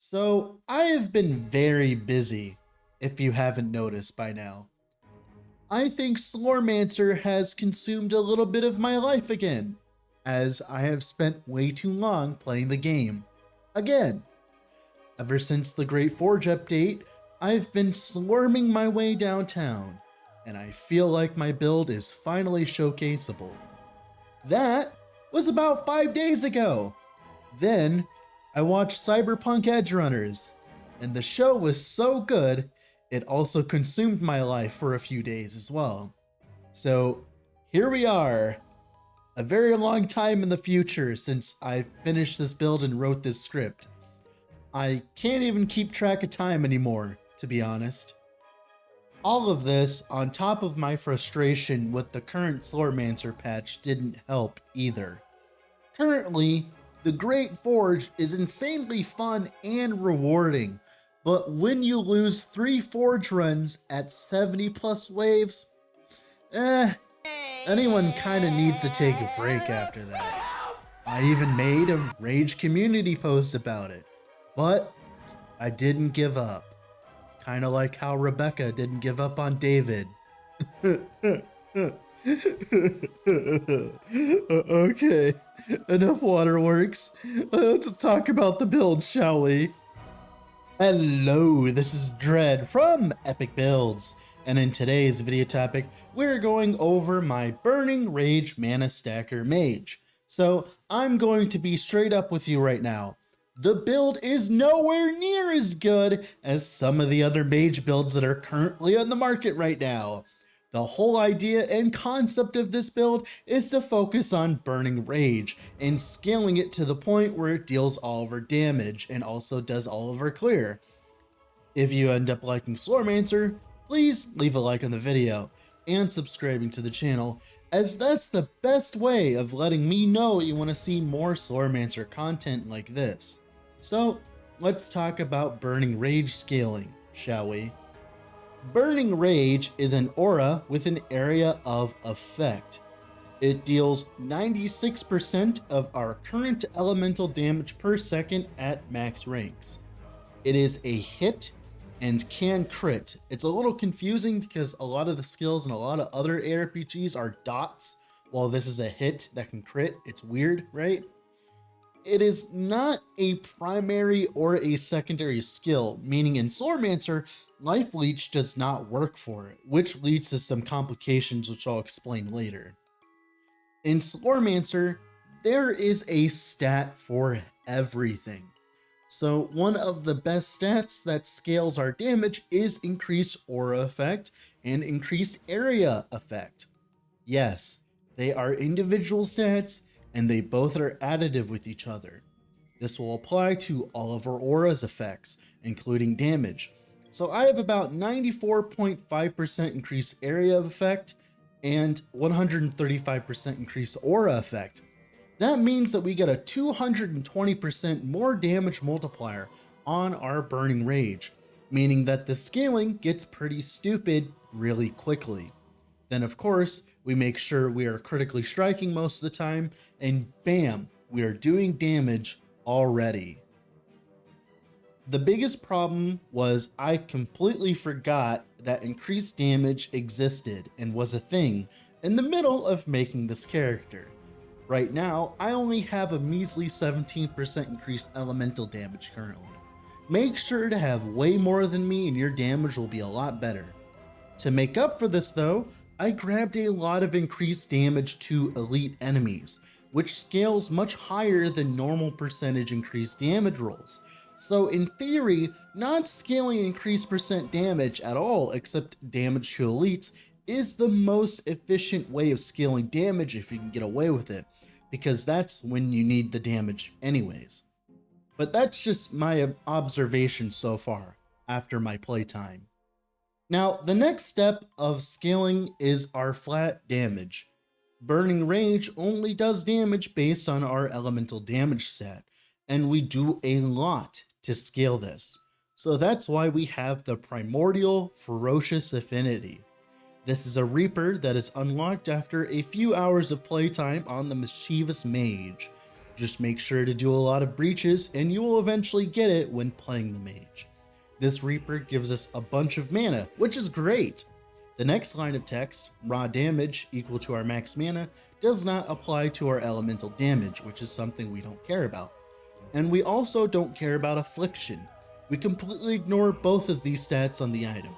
So, I have been very busy, if you haven't noticed by now. I think Slormancer has consumed a little bit of my life again, as I have spent way too long playing the game. Again, ever since the Great Forge update, I've been slurming my way downtown, and I feel like my build is finally showcaseable. That was about 5 days ago. Then I watched Cyberpunk Edgerunners, and the show was so good, it also consumed my life for a few days as well. So here we are, a very long time in the future since I finished this build and wrote this script. I can't even keep track of time anymore, to be honest. All of this on top of my frustration with the current Slormancer patch didn't help either. Currently, the Great Forge is insanely fun and rewarding, but when you lose 3 Forge runs at 70 plus waves, anyone kinda needs to take a break after that. I even made a Rage community post about it, but I didn't give up. Kinda like how Rebecca didn't give up on David. Okay, enough waterworks. Let's talk about the build, shall we? Hello, this is Dread from Epic Builds, and in today's video topic, we're going over my Burning Rage Mana Stacker Mage. So I'm going to be straight up with you right now. The build is nowhere near as good as some of the other mage builds that are currently on the market right now. The whole idea and concept of this build is to focus on Burning Rage and scaling it to the point where it deals all of our damage and also does all of our clear. If you end up liking Slormancer, please leave a like on the video and subscribing to the channel, as that's the best way of letting me know you want to see more Slormancer content like this. So let's talk about Burning Rage scaling, shall we? Burning Rage is an aura with an area of effect. It deals 96% of our current elemental damage per second at max ranks. It is a hit and can crit. It's a little confusing because a lot of the skills in a lot of other ARPGs are dots, while this is a hit that can crit. It's weird, right? It is not a primary or a secondary skill, meaning in Slormancer, Life Leech does not work for it, which leads to some complications which I'll explain later. In Slormancer, there is a stat for everything. So one of the best stats that scales our damage is increased aura effect and increased area effect. Yes, they are individual stats, and they both are additive with each other. This will apply to all of our aura's effects, including damage. So I have about 94.5% increased area effect and 135% increased aura effect. That means that we get a 220% more damage multiplier on our Burning Rage, meaning that the scaling gets pretty stupid really quickly. Then of course, we make sure we are critically striking most of the time, and bam, we are doing damage already. The biggest problem was I completely forgot that increased damage existed and was a thing in the middle of making this character. Right now, I only have a measly 17% increased elemental damage currently. Make sure to have way more than me and your damage will be a lot better. To make up for this though, I grabbed a lot of increased damage to elite enemies, which scales much higher than normal percentage increased damage rolls. So in theory, not scaling increased percent damage at all except damage to elites is the most efficient way of scaling damage if you can get away with it, because that's when you need the damage anyways. But that's just my observation so far after my playtime. Now, the next step of scaling is our flat damage. Burning Rage only does damage based on our elemental damage set, and we do a lot to scale this. So that's why we have the Primordial Ferocious Affinity. This is a Reaper that is unlocked after a few hours of playtime on the Mischievous Mage. Just make sure to do a lot of breaches and you will eventually get it when playing the Mage. This Reaper gives us a bunch of mana, which is great. The next line of text, raw damage equal to our max mana, does not apply to our elemental damage, which is something we don't care about. And we also don't care about affliction. We completely ignore both of these stats on the item.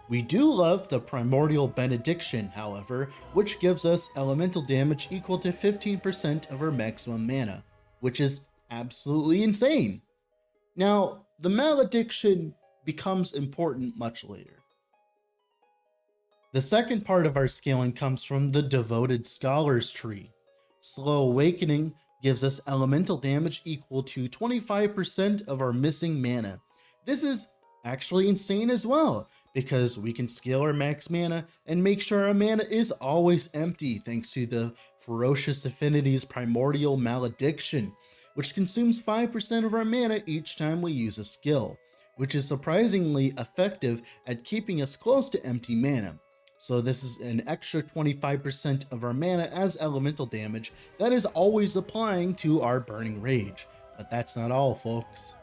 We do love the primordial benediction, however, which gives us elemental damage equal to 15% of our maximum mana, which is absolutely insane. Now, the malediction becomes important much later. The second part of our scaling comes from the Devoted Scholars tree. Slow Awakening gives us elemental damage equal to 25% of our missing mana. This is actually insane as well, because we can scale our max mana and make sure our mana is always empty thanks to the Ferocious Affinity's Primordial Malediction, which consumes 5% of our mana each time we use a skill, which is surprisingly effective at keeping us close to empty mana. So this is an extra 25% of our mana as elemental damage that is always applying to our Burning Rage. But that's not all, folks.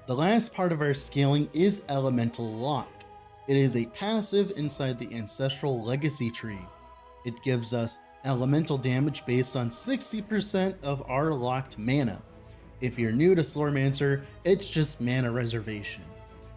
The last part of our scaling is Elemental Lock. It is a passive inside the Ancestral Legacy tree. It gives us elemental damage based on 60% of our locked mana. If you're new to Slormancer, it's just mana reservation.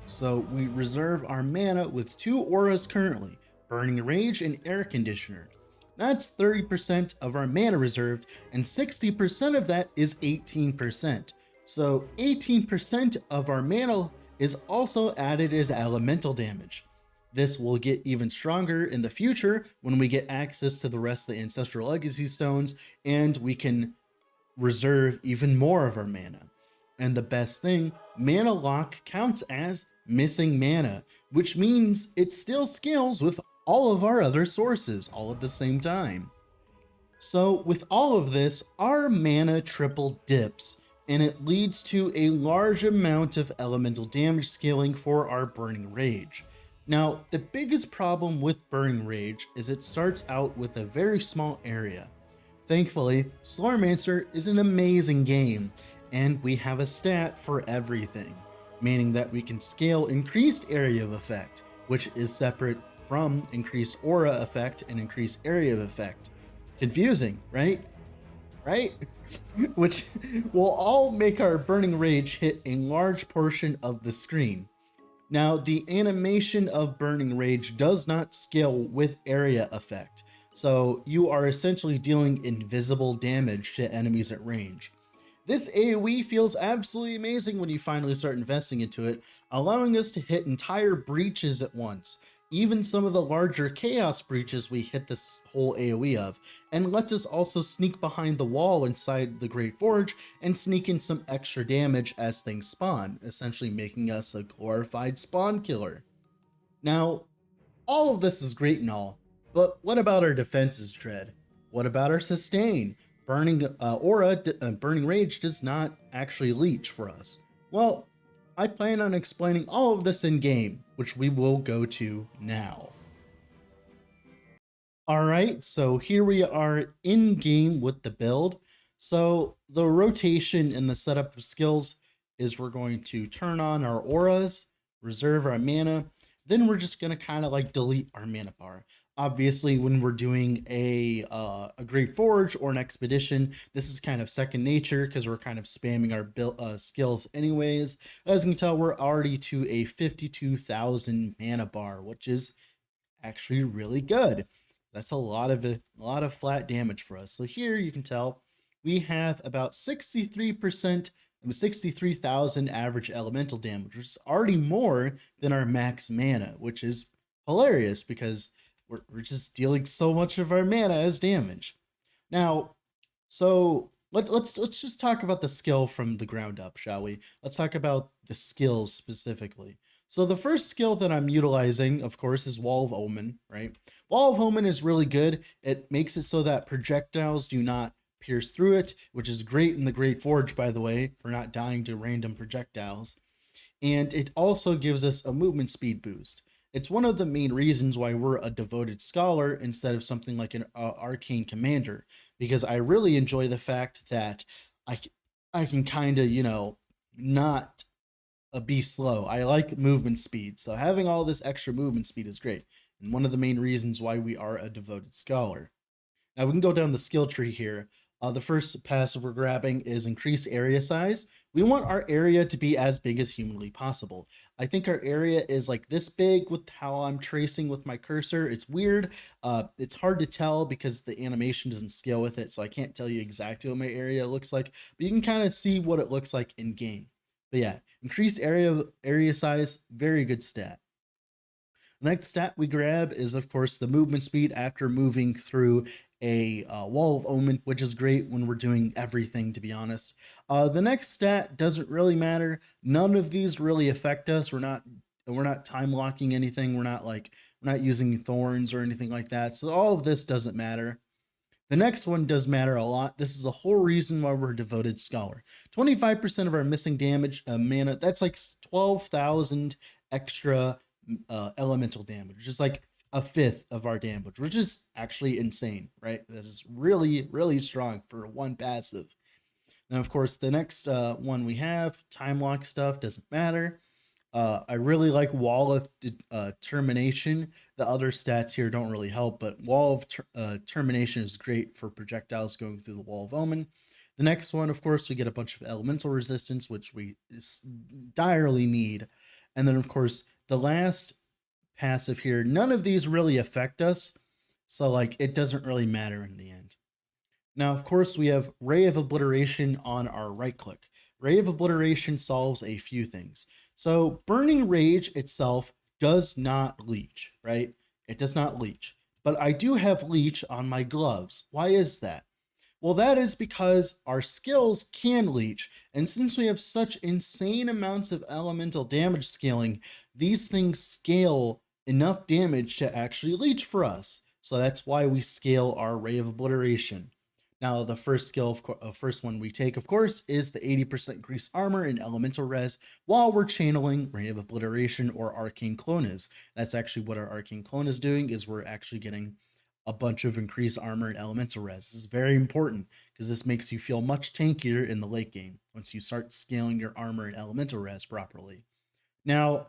So we reserve our mana with 2 auras currently, Burning Rage and Air Conditioner. That's 30% of our mana reserved, and 60% of that is 18%. So 18% of our mana is also added as elemental damage. This will get even stronger in the future when we get access to the rest of the Ancestral Legacy Stones, and we can reserve even more of our mana. And the best thing, Mana Lock counts as missing mana, which means it still scales with all of our other sources all at the same time. So with all of this, our mana triple dips, and it leads to a large amount of elemental damage scaling for our Burning Rage. Now, the biggest problem with Burning Rage is it starts out with a very small area. Thankfully, Slormancer is an amazing game, and we have a stat for everything, meaning that we can scale increased area of effect, which is separate from increased aura effect and increased area of effect. Confusing, right? Which will all make our Burning Rage hit a large portion of the screen. Now, the animation of Burning Rage does not scale with area effect, so you are essentially dealing invisible damage to enemies at range. This AoE feels absolutely amazing when you finally start investing into it, allowing us to hit entire breaches at once, even some of the larger chaos breaches we hit this whole AoE of, and lets us also sneak behind the wall inside the Great Forge and sneak in some extra damage as things spawn, essentially making us a glorified spawn killer. Now, all of this is great and all, but what about our defenses, Dread? What about our sustain? Burning Rage does not actually leech for us. Well, I plan on explaining all of this in game, which we will go to now. Alright, so here we are in game with the build. So the rotation in the setup of skills is we're going to turn on our auras, reserve our mana, then we're just going to kind of like delete our mana bar. Obviously, when we're doing a Great Forge or an Expedition, this is kind of second nature because we're kind of spamming our skills anyways. As you can tell, we're already to a 52,000 mana bar, which is actually really good. That's a lot of flat damage for us. So here you can tell we have about 63%, 63,000 average elemental damage, which is already more than our max mana, which is hilarious because we're just dealing so much of our mana as damage. Now, so let's just talk about the skill from the ground up, shall we? Let's talk about the skills specifically. So the first skill that I'm utilizing, of course, is Wall of Omen, right? Wall of Omen is really good. It makes it so that projectiles do not pierce through it, which is great in the Great Forge, by the way, for not dying to random projectiles. And it also gives us a movement speed boost. It's one of the main reasons why we're a Devoted Scholar instead of something like an Arcane Commander, because I really enjoy the fact that I, I can kind of, not be slow. I like movement speed. So having all this extra movement speed is great. And one of the main reasons why we are a devoted scholar. Now we can go down the skill tree here. The first passive we're grabbing is increase area size. We want our area to be as big as humanly possible. I think our area is like this big with how I'm tracing with my cursor. It's weird. It's hard to tell because the animation doesn't scale with it, so I can't tell you exactly what my area looks like, but you can kind of see what it looks like in game. But yeah, increased area size, very good stat. Next stat we grab is, of course, the movement speed after moving through a wall of omen, which is great when we're doing everything, to be honest. The next stat doesn't really matter. None of these really affect us. We're not time locking anything. We're not using thorns or anything like that. So all of this doesn't matter. The next one does matter a lot. This is the whole reason why we're a devoted scholar. 25% of our missing damage mana, that's like 12,000 extra elemental damage, which is like a fifth of our damage, which is actually insane, right? That is really, really strong for one passive. And of course, the next one we have, time lock stuff, doesn't matter. I really like Wall of Termination. The other stats here don't really help, but Wall of Termination is great for projectiles going through the Wall of Omen. The next one, of course, we get a bunch of elemental resistance, which we direly need. And then, of course, the last passive here, none of these really affect us. So, like, it doesn't really matter in the end. Now, of course, we have Ray of Obliteration on our right click. Ray of Obliteration solves a few things. So, Burning Rage itself does not leech, right? It does not leech. But I do have leech on my gloves. Why is that? Well, that is because our skills can leech, and since we have such insane amounts of elemental damage scaling, these things scale enough damage to actually leech for us. So that's why we scale our Ray of Obliteration. Now, the first skill, first one we take, of course, is the 80% increased armor and elemental res while we're channeling Ray of Obliteration or Arcane Clone. That's actually what our Arcane Clone is doing, is we're actually getting a bunch of increased armor and elemental res. This is very important because this makes you feel much tankier in the late game once you start scaling your armor and elemental res properly. Now,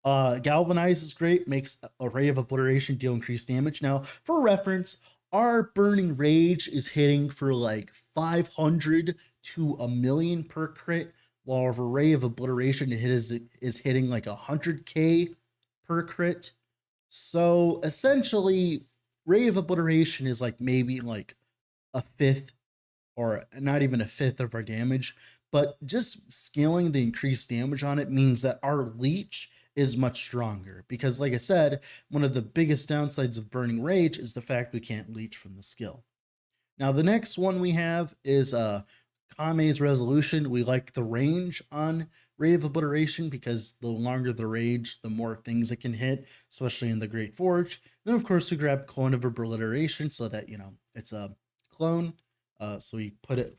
Galvanize is great, makes a Ray of Obliteration deal increased damage. Now, for reference, our Burning Rage is hitting for like 500 to a million per crit, while our Ray of Obliteration is hitting like 100k per crit. So essentially, Ray of Obliteration is like maybe like a fifth, or not even a fifth of our damage, but just scaling the increased damage on it means that our leech is much stronger, because like I said, one of the biggest downsides of Burning Rage is the fact we can't leech from the skill. Now the next one we have is Kame's Resolution. We like the range on Ray of Obliteration because the longer the range, the more things it can hit, especially in the Great Forge. Then of course we grab Clone of Obliteration so that, it's a clone. So we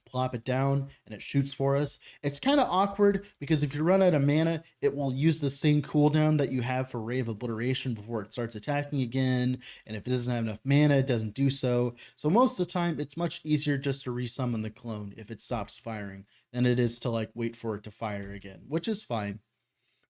plop it down, and it shoots for us. It's kind of awkward because if you run out of mana, it will use the same cooldown that you have for Ray of Obliteration before it starts attacking again. And if it doesn't have enough mana, it doesn't do so. So most of the time, it's much easier just to resummon the clone if it stops firing than it is to like wait for it to fire again, which is fine.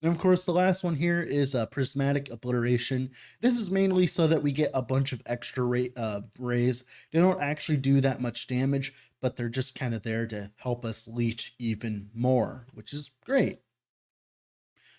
And of course, the last one here is Prismatic Obliteration. This is mainly so that we get a bunch of extra rays. They don't actually do that much damage, but they're just kind of there to help us leech even more, which is great.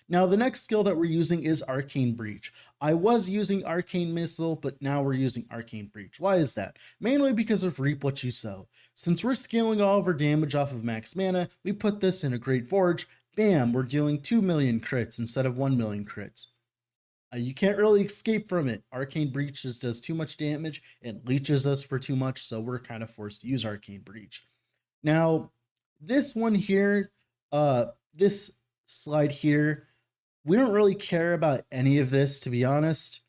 Now, the next skill that we're using is Arcane Breach. I was using Arcane Missile, but now we're using Arcane Breach. Why is that? Mainly because of Reap What You Sow. Since we're scaling all of our damage off of max mana, we put this in a Great Forge. Bam, we're dealing 2 million crits instead of 1 million crits. You can't really escape from it. Arcane Breach just does too much damage and leeches us for too much, so we're kind of forced to use Arcane Breach. Now, this one here, this slide here, we don't really care about any of this, to be honest,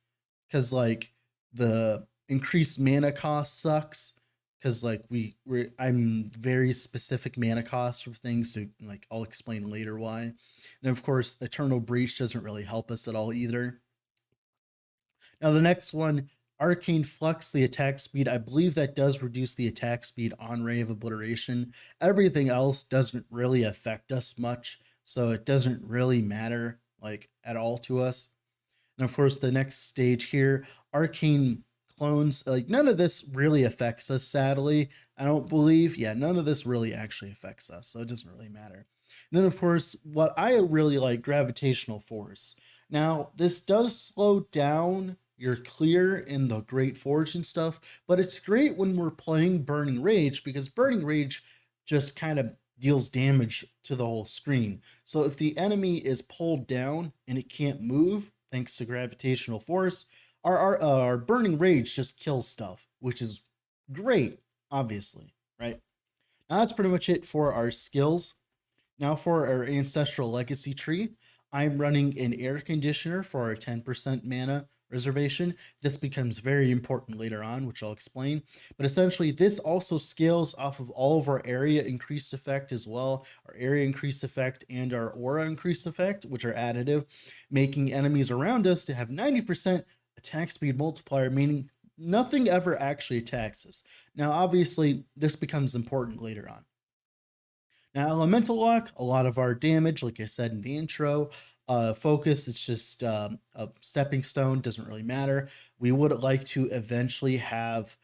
because like the increased mana cost sucks. Because like I'm very specific mana cost for things, so like I'll explain later why. And of course, Eternal Breach doesn't really help us at all either. Now the next one Arcane Flux, the attack speed, I believe that does reduce the attack speed on Ray of Obliteration. Everything else doesn't really affect us much, so it doesn't really matter like at all to us. And of course, the next stage here, Arcane Clones, like none of this really affects us, sadly. I don't believe. Yeah, none of this really actually affects us, so it doesn't really matter. And then, of course, what I really like, Gravitational Force. Now, this does slow down your clear in the Great Forge and stuff, but it's great when we're playing Burning Rage because Burning Rage just kind of deals damage to the whole screen. So if the enemy is pulled down and it can't move, thanks to gravitational force, our Burning Rage just kills stuff, which is great, obviously, right? Now that's pretty much it for our skills. Now for our Ancestral Legacy tree, I'm running an Air Conditioner for our 10% mana reservation. This becomes very important later on, which I'll explain. But essentially, this also scales off of all of our area increased effect as well, our area increased effect and our aura increased effect, which are additive, making enemies around us to have 90% attack speed multiplier, meaning nothing ever actually attacks us. Now, obviously, this becomes important later on. Now, Elemental Lock, a lot of our damage, like I said in the intro. Focus, it's just a stepping stone, doesn't really matter. We would like to eventually have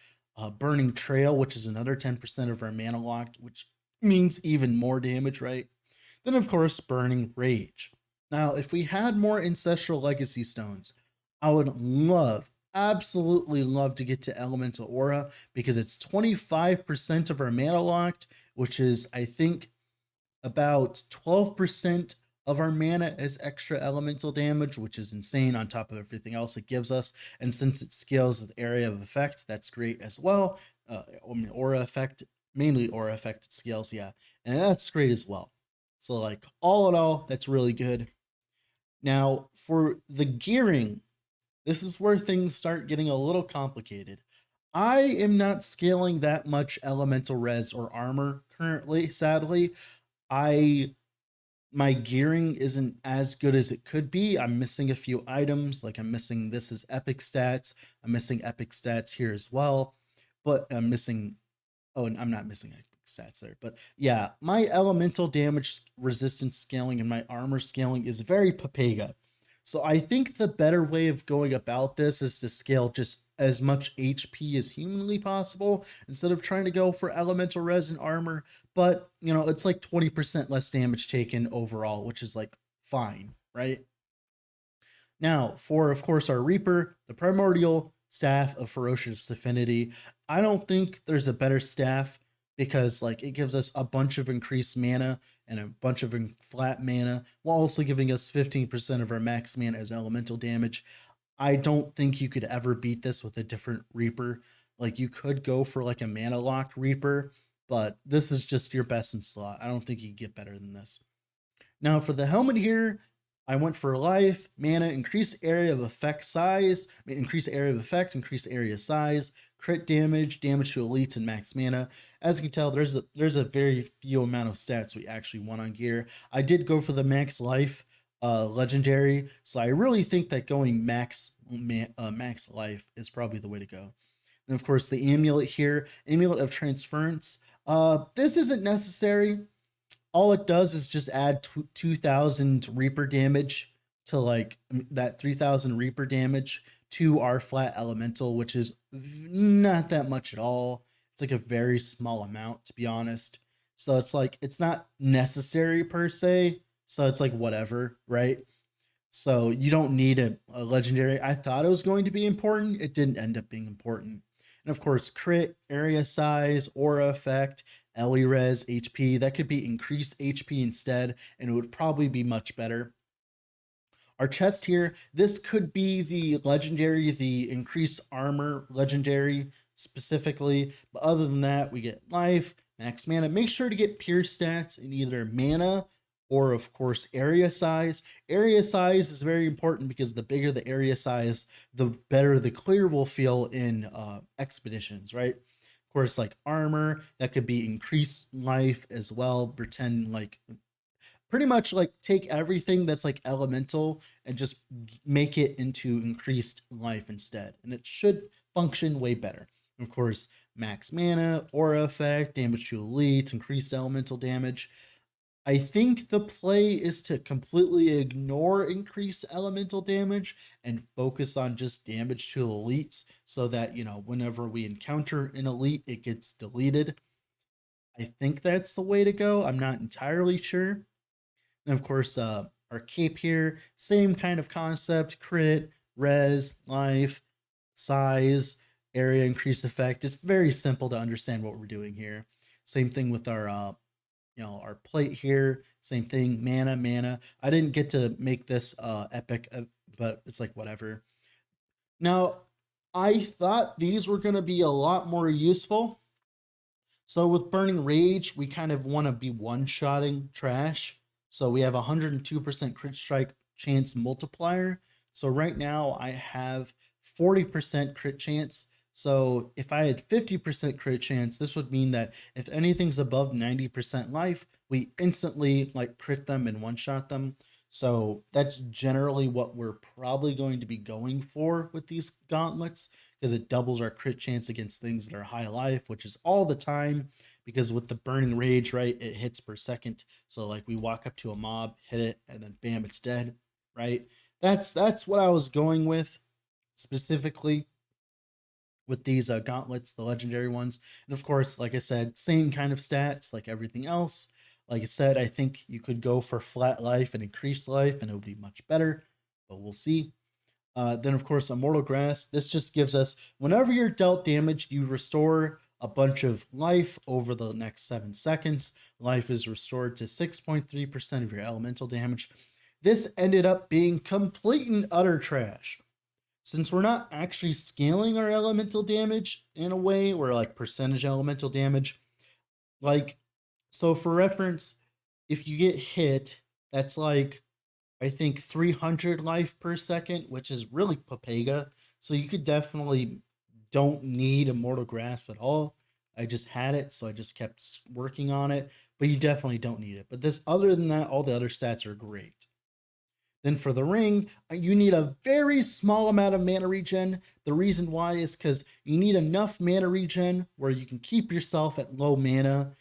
Burning Trail, which is another 10% of our mana locked, which means even more damage, right? Then, of course, Burning Rage. Now, if we had more Ancestral Legacy Stones, I would love, absolutely love to get to Elemental Aura because it's 25% of our mana locked, which is, I think, about 12% of our mana as extra elemental damage, which is insane on top of everything else it gives us. And since it scales with area of effect, that's great as well. Aura effect, mainly aura effect scales, yeah. And that's great as well. So like all in all, that's really good. Now for the gearing, this is where things start getting a little complicated. I am not scaling that much elemental res or armor currently, sadly. My gearing isn't as good as it could be. I'm missing a few items, like I'm missing this is epic stats. I'm missing epic stats here as well, but I'm missing, oh, and I'm not missing epic stats there, but yeah, my elemental damage resistance scaling and my armor scaling is very Papega. So I think the better way of going about this is to scale just as much HP as humanly possible instead of trying to go for elemental res and armor. But, you know, it's like 20% less damage taken overall, which is like fine, right? Now, for, of course, our Reaper, the Primordial Staff of Ferocious Affinity. I don't think there's a better staff because like it gives us a bunch of increased mana and a bunch of flat mana while also giving us 15% of our max mana as elemental damage. I don't think you could ever beat this with a different Reaper. Like you could go for like a mana lock Reaper, but this is just your best in slot. I don't think you can get better than this. Now for the helmet here, I went for life, mana, increase area of effect size, increase area of effect, increase area size, crit damage, damage to elites, and max mana. As you can tell, there's a very few amount of stats we actually want on gear. I did go for the max life legendary, so I really think that going max life is probably the way to go. And of course, the amulet here, amulet of transference. This isn't necessary. All it does is just add 2,000 Reaper damage to like that 3,000 Reaper damage to our flat elemental, which is not that much at all. It's like a very small amount, to be honest. So it's like, it's not necessary per se. So it's like whatever, right? So you don't need a legendary. I thought it was going to be important. It didn't end up being important. And of course, crit, area size, aura effect, LE res, HP. That could be increased HP instead, and it would probably be much better. Our chest here, this could be the legendary, the increased armor legendary specifically. But other than that, we get life, max mana. Make sure to get pure stats in either mana or of course area size. Area size is very important because the bigger the area size, the better the clear will feel in expeditions, right? Of course, like armor, that could be increased life as well. Pretend like pretty much like take everything that's like elemental and just make it into increased life instead. And it should function way better. Of course, max mana, aura effect, damage to elites, increased elemental damage. I think the play is to completely ignore increased elemental damage and focus on just damage to elites so that, you know, whenever we encounter an elite, it gets deleted. I think that's the way to go. I'm not entirely sure. And of course, our cape here, same kind of concept, crit, res, life, size, area increase effect. It's very simple to understand what we're doing here. Same thing with our our plate here, same thing, mana. I didn't get to make this epic, but it's like whatever. Now, I thought these were going to be a lot more useful. So with Burning Rage, we kind of want to be one-shotting trash. So we have 102% crit strike chance multiplier. So right now I have 40% crit chance. So if I had 50% crit chance, this would mean that if anything's above 90% life, we instantly like crit them and one-shot them. So that's generally what we're probably going to be going for with these gauntlets, because it doubles our crit chance against things that are high life, which is all the time, because with the Burning Rage, right, it hits per second. So like we walk up to a mob, hit it, and then bam, it's dead, right? That's what I was going with specifically with these gauntlets, the legendary ones. And of course, like I said, same kind of stats like everything else. Like I said, I think you could go for flat life and increased life, and it would be much better, but we'll see. Then, of course, Immortal Grasp. This just gives us, whenever you're dealt damage, you restore a bunch of life over the next 7 seconds. Life is restored to 6.3% of your elemental damage. This ended up being complete and utter trash. Since we're not actually scaling our elemental damage in a way, we're like percentage elemental damage. Like, so for reference, if you get hit, that's like, I think 300 life per second, which is really Papega. So you could definitely don't need Immortal Grasp at all. I just had it, so I just kept working on it, but you definitely don't need it. But this, other than that, all the other stats are great. Then for the ring, you need a very small amount of mana regen. The reason why is because you need enough mana regen where you can keep yourself at low mana.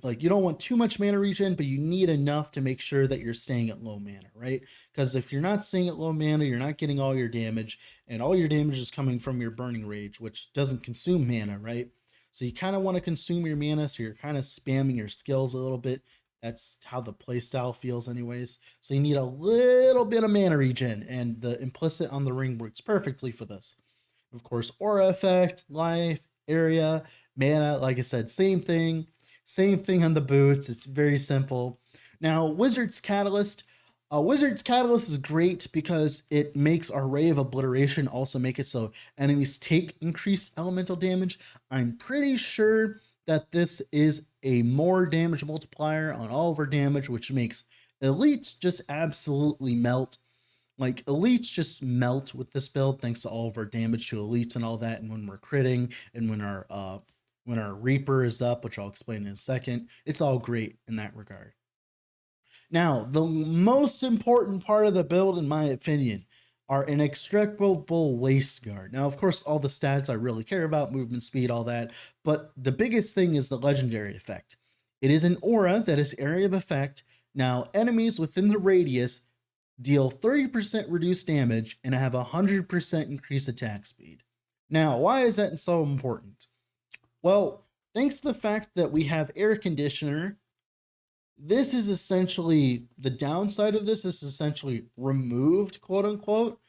Like, you don't want too much mana regen, but you need enough to make sure that you're staying at low mana, right? Because if you're not staying at low mana, you're not getting all your damage, and all your damage is coming from your Burning Rage, which doesn't consume mana, right? So you kind of want to consume your mana, so you're kind of spamming your skills a little bit. That's how the playstyle feels anyways. So you need a little bit of mana regen, and the implicit on the ring works perfectly for this. Of course, aura effect, life, area, mana, like I said, same thing. Same thing on the boots. It's very simple. Now, Wizard's Catalyst. Wizard's Catalyst is great because it makes our Ray of Obliteration also make it so enemies take increased elemental damage. I'm pretty sure that this is a more damage multiplier on all of our damage, which makes elites just absolutely melt. Like, elites just melt with this build thanks to all of our damage to elites and all that. And when we're critting, and when our Reaper is up, which I'll explain in a second, it's all great in that regard. Now, the most important part of the build, in my opinion, are Inextricable Waist Guard. Now, of course, all the stats I really care about, movement speed, all that, but the biggest thing is the legendary effect. It is an aura that is area of effect. Now, enemies within the radius deal 30% reduced damage and have 100% increased attack speed. Now, why is that so important? Well, thanks to the fact that we have air conditioner, this is essentially, the downside of this is essentially removed, quote unquote.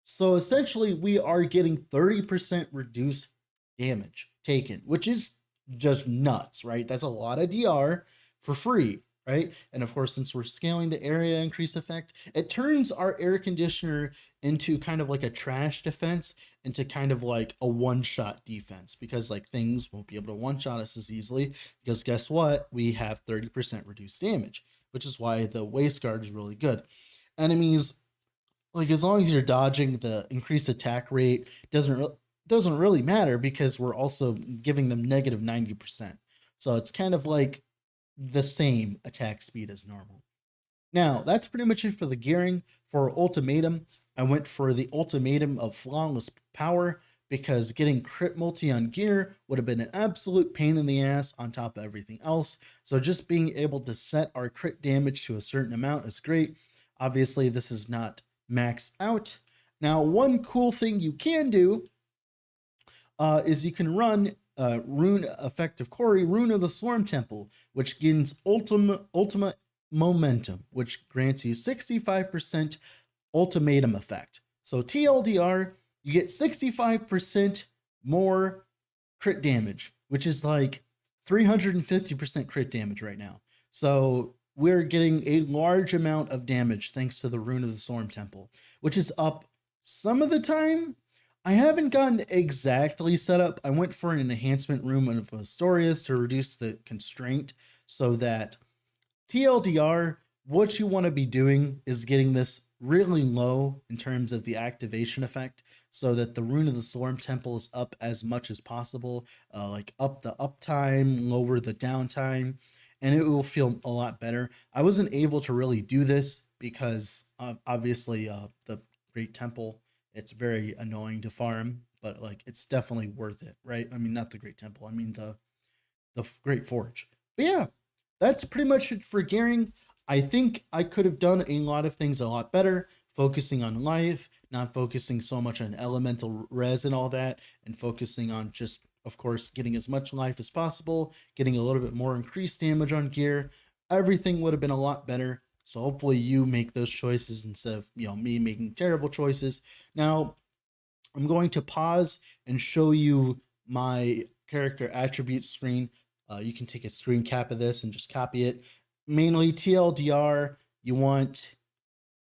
So essentially we are getting 30% reduced damage taken, which is just nuts, right? That's a lot of DR for free, right? And of course, since we're scaling the area increase effect, it turns our air conditioner into kind of like a trash defense, into kind of like a one-shot defense, because like things won't be able to one-shot us as easily, because guess what? We have 30% reduced damage, which is why the waist guard is really good. Enemies, like, as long as you're dodging, the increased attack rate doesn't really matter, because we're also giving them negative 90%. So it's kind of like the same attack speed as normal. Now, that's pretty much it for the gearing. For Ultimatum, I went for the Ultimatum of Flawless Power because getting crit multi on gear would have been an absolute pain in the ass on top of everything else. So just being able to set our crit damage to a certain amount is great. Obviously, this is not maxed out. Now, one cool thing you can do is you can run Rune Effective Quarry, Rune of the Slorm Temple, which gains ultimate momentum, which grants you 65% ultimatum effect. So TLDR, you get 65% more crit damage, which is like 350% crit damage right now. So we're getting a large amount of damage thanks to the Rune of the Slorm Temple, which is up some of the time. I haven't gotten exactly set up. I went for an enhancement room of Astorius to reduce the constraint so that TLDR, what you want to be doing is getting this really low in terms of the activation effect so that the Rune of the Slorm Temple is up as much as possible, like up the uptime, lower the downtime, and it will feel a lot better. I wasn't able to really do this because obviously the Great Temple, it's very annoying to farm, but like it's definitely worth it, right? I mean, not the Great Temple, I mean the Great Forge. But yeah, that's pretty much it for gearing. I think I could have done a lot of things a lot better, focusing on life, not focusing so much on elemental res and all that, and focusing on just, of course, getting as much life as possible, getting a little bit more increased damage on gear. Everything would have been a lot better. So hopefully you make those choices instead of, me making terrible choices. Now, I'm going to pause and show you my character attributes screen. You can take a screen cap of this and just copy it. Mainly TLDR, you want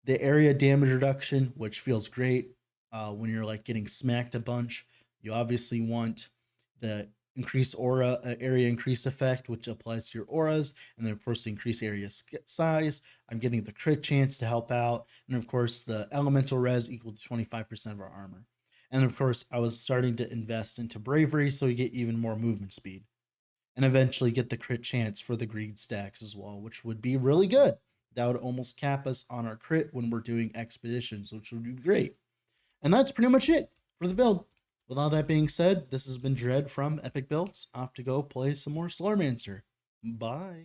the area damage reduction, which feels great when you're like getting smacked a bunch. You obviously want the increase aura area increase effect, which applies to your auras, and then of course the increase area size. I'm getting the crit chance to help out, and of course the elemental res equal to 25% of our armor. And of course I was starting to invest into bravery so you get even more movement speed, and eventually get the crit chance for the greed stacks as well, which would be really good. That would almost cap us on our crit when we're doing expeditions, which would be great. And that's pretty much it for the build. With all that being said, this has been Dread from Epic Builds. Off to go play some more Slormancer. Bye.